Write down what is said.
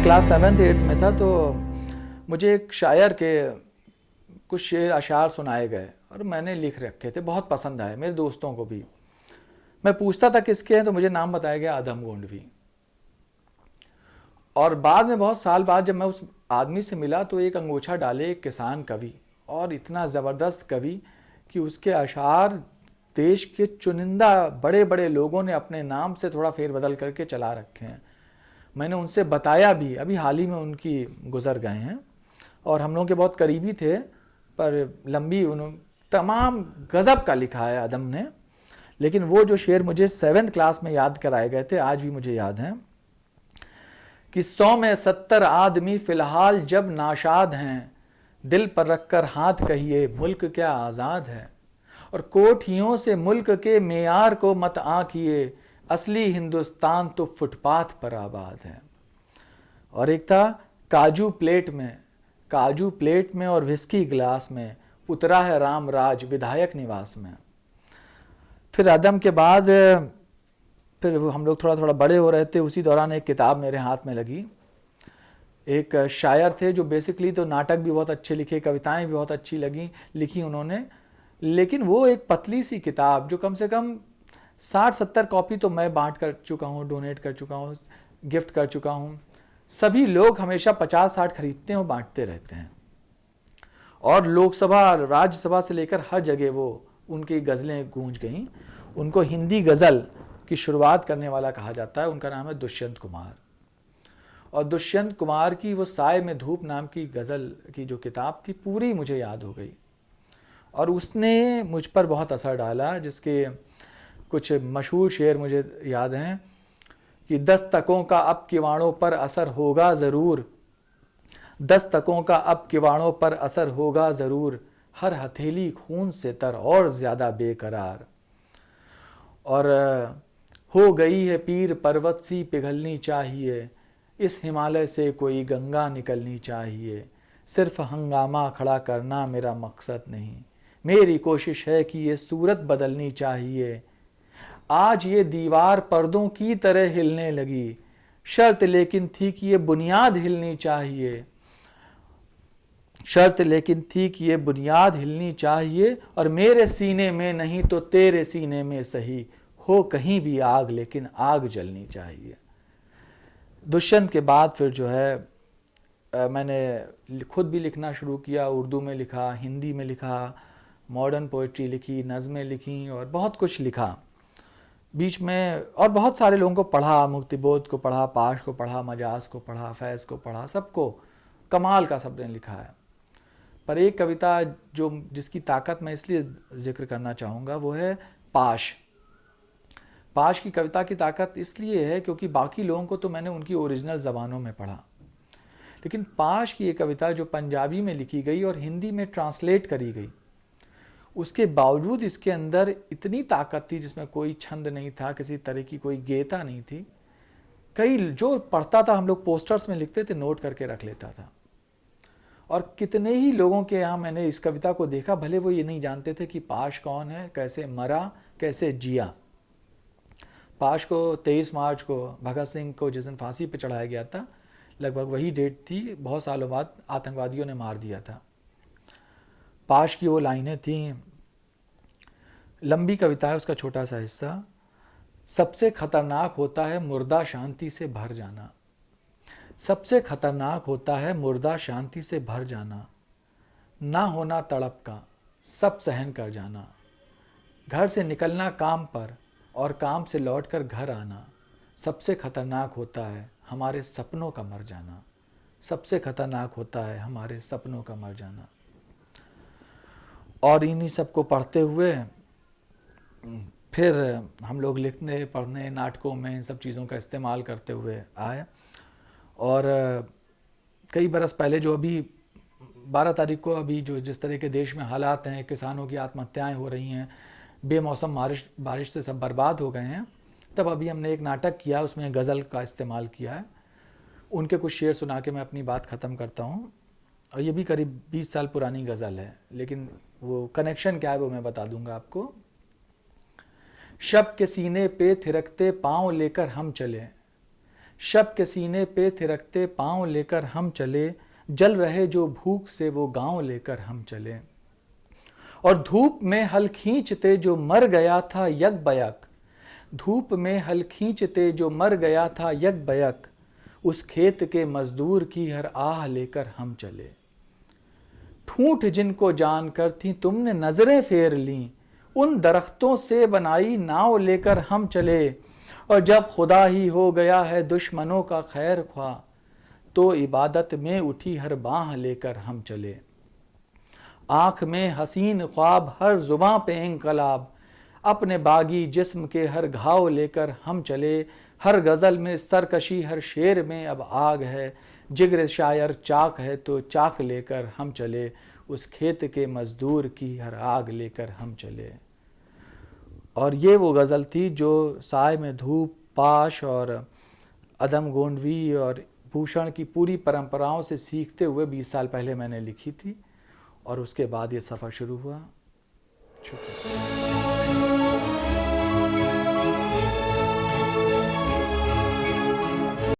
Class 7th 8th में था तो मुझे एक शायर के कुछ शेर अशार सुनाए गए और मैंने लिख रखे थे, बहुत पसंद आए मेरे दोस्तों को भी। मैं पूछता था किसके हैं तो मुझे नाम बताया गया अदम गोंडवी। और बाद में बहुत साल बाद जब मैं उस आदमी से मिला तो एक अंगोछा डाले एक किसान कवि, और इतना ज़बरदस्त कवि कि उसके अशार देश के चुनिंदा बड़े बड़े लोगों ने अपने नाम से थोड़ा फेरबदल करके चला रखे हैं। मैंने उनसे बताया भी, अभी हाल ही में उनकी गुजर गए हैं और हम लोगों के बहुत करीबी थे, पर लंबी उन्होंने तमाम गज़ब का लिखा है अदम ने। लेकिन वो जो शेर मुझे 7th क्लास में याद कराए गए थे आज भी मुझे याद हैं कि 100 में 70 आदमी फिलहाल जब नाशाद हैं, दिल पर रखकर हाथ कहिए मुल्क क्या आज़ाद है। और कोठियों से मुल्क के मेयार को मत आंकिए, असली हिंदुस्तान तो फुटपाथ पर आबाद है। और एक था काजू प्लेट में और विस्की गिलास में उतरा है राम राज विधायक निवास में। फिर अदम के बाद फिर हम लोग थोड़ा थोड़ा बड़े हो रहे थे, उसी दौरान एक किताब मेरे हाथ में लगी। एक शायर थे जो बेसिकली तो नाटक भी बहुत अच्छे लिखे, कविताएं भी बहुत अच्छी लिखी उन्होंने, लेकिन वो एक पतली सी किताब जो कम से कम 60-70 कॉपी तो मैं बांट कर चुका हूँ, डोनेट कर चुका हूँ, गिफ्ट कर चुका हूँ। सभी लोग हमेशा 50-60 खरीदते हैं और बांटते रहते हैं। और लोकसभा राज्यसभा से लेकर हर जगह वो उनकी गज़लें गूंज गईं। उनको हिंदी गज़ल की शुरुआत करने वाला कहा जाता है। उनका नाम है दुष्यंत कुमार। और दुष्यंत कुमार की वो साय में धूप नाम की गज़ल की जो किताब थी पूरी मुझे याद हो गई और उसने मुझ पर बहुत असर डाला, जिसके कुछ मशहूर शेर मुझे याद हैं कि 10 तकों का अब किवाड़ों पर असर होगा ज़रूर, 10 तकों का अब किवाड़ों पर असर होगा ज़रूर, हर हथेली खून से तर और ज़्यादा बेकरार। और हो गई है पीर पर्वत सी पिघलनी चाहिए, इस हिमालय से कोई गंगा निकलनी चाहिए, सिर्फ हंगामा खड़ा करना मेरा मकसद नहीं, मेरी कोशिश है कि ये सूरत बदलनी चाहिए। आज ये दीवार पर्दों की तरह हिलने लगी, शर्त लेकिन थी कि ये बुनियाद हिलनी चाहिए, शर्त लेकिन थी कि ये बुनियाद हिलनी चाहिए, और मेरे सीने में नहीं तो तेरे सीने में सही, हो कहीं भी आग लेकिन आग जलनी चाहिए। दुष्यंत के बाद फिर जो है मैंने खुद भी लिखना शुरू किया, उर्दू में लिखा, हिंदी में लिखा, मॉडर्न पोइट्री लिखी, नज़में लिखी और बहुत कुछ लिखा बीच में। और बहुत सारे लोगों को पढ़ा, मुक्तिबोध को पढ़ा, पाश को पढ़ा, मजाज को पढ़ा, फैज़ को पढ़ा, सबको कमाल का सबने लिखा है। पर एक कविता जिसकी ताकत मैं इसलिए जिक्र करना चाहूँगा वो है पाश। पाश की कविता की ताकत इसलिए है क्योंकि बाकी लोगों को तो मैंने उनकी ओरिजिनल ज़बानों में पढ़ा, लेकिन पाश की एक कविता जो पंजाबी में लिखी गई और हिंदी में ट्रांसलेट करी गई, उसके बावजूद इसके अंदर इतनी ताकत थी जिसमें कोई छंद नहीं था, किसी तरह की कोई गेयता नहीं थी। कई जो पढ़ता था हम लोग पोस्टर्स में लिखते थे, नोट करके रख लेता था। और कितने ही लोगों के यहाँ मैंने इस कविता को देखा, भले वो ये नहीं जानते थे कि पाश कौन है, कैसे मरा, कैसे जिया। पाश को 23 मार्च को भगत सिंह को जिस दिन फांसी पे चढ़ाया गया था, लगभग वही डेट थी, बहुत सालों बाद आतंकवादियों ने मार दिया था। पाश की वो लाइनें थीं, लंबी कविता है, उसका छोटा सा हिस्सा। सबसे खतरनाक होता है मुर्दा शांति से भर जाना, सबसे खतरनाक होता है मुर्दा शांति से भर जाना, ना होना तड़प का सब सहन कर जाना, घर से निकलना काम पर और काम से लौटकर घर आना, सबसे खतरनाक होता है हमारे सपनों का मर जाना, सबसे खतरनाक होता है हमारे सपनों का मर जाना। और इन्हीं सबको पढ़ते हुए फिर हम लोग लिखने, पढ़ने, नाटकों में इन सब चीज़ों का इस्तेमाल करते हुए आए। और कई बरस पहले जो अभी 12 तारीख को अभी जो जिस तरह के देश में हालात हैं, किसानों की आत्महत्याएं हो रही हैं, बेमौसम बारिश से सब बर्बाद हो गए हैं, तब अभी हमने एक नाटक किया, उसमें गज़ल का इस्तेमाल किया है। उनके कुछ शेर सुना के मैं अपनी बात ख़त्म करता हूँ। और ये भी करीब 20 साल पुरानी गज़ल है, लेकिन वो कनेक्शन क्या है वो मैं बता दूंगा आपको। शब के सीने पे थिरकते पाँव लेकर हम चले, शब के सीने पे थिरकते पांव लेकर हम चले, जल रहे जो भूख से वो गांव लेकर हम चले। और धूप में हल खींचते जो मर गया था यक बयक, धूप में हल खींचते जो मर गया था यक बयक, उस खेत के मजदूर की हर आह लेकर हम चले। ठूंठ जिनको जानकर थी तुमने नजरें फेर लीं, उन दरख्तों से बनाई नाव लेकर हम चले। और जब खुदा ही हो गया है दुश्मनों का खैर ख्वाह, तो इबादत में उठी हर बाह लेकर हम चले। आंख में हसीन ख्वाब हर जुबां पे इंकलाब, अपने बागी जिस्म के हर घाव लेकर हम चले। हर गज़ल में सरकशी हर शेर में अब आग है, जिगर शायर चाक है तो चाक लेकर हम चले। उस खेत के मजदूर की हर आग लेकर हम चले। और ये वो गज़ल थी जो साय में धूप, पाश और अदम गोंडवी और भूषण की पूरी परंपराओं से सीखते हुए 20 साल पहले मैंने लिखी थी, और उसके बाद ये सफ़र शुरू हुआ। शुक्रिया।